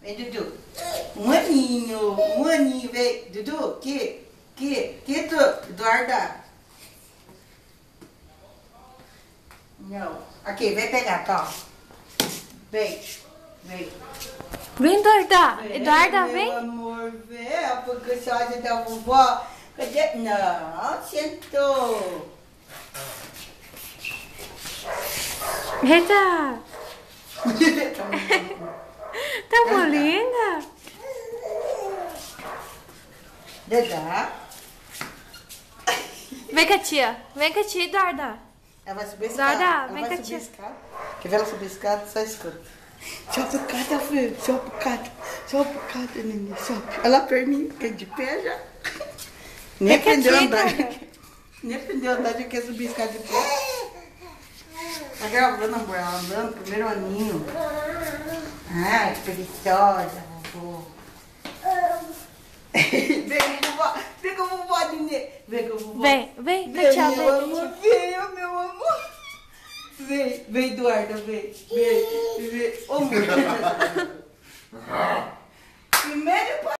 Vem, Dudu. Um aninho, vem. Dudu, aqui, tu, Eduarda. Não. Aqui, vem pegar, tá? Vem. Vem, Eduarda. Eduarda, vem. Meu amor, vem. A pouquinho da vovó. Cadê? Não, sentou. Eita. Tá molinda? Dedá. Vem com a tia. Vem com a tia, Eduarda. Ela vai subir a escada. Eduarda, vem com a tia. Quer ver ela subir a escada? Só escuta. Sobe a escada, filho. Sobe a escada, neném. Sobe. Olha lá a perninha, que é de pé já. Nem aprendeu a andar. Nem aprendeu a andar, já quer subir a escada de pé. Tá gravando, amor, ela andando, primeiro aninho. Ai, que preguiçosa, vovô. Vem com a vovó, Nenê. Vem com a vovó. Vem, tchau, Meu amor, vem, meu amor. Vem, Eduarda, vem. Ô, amor. Primeiro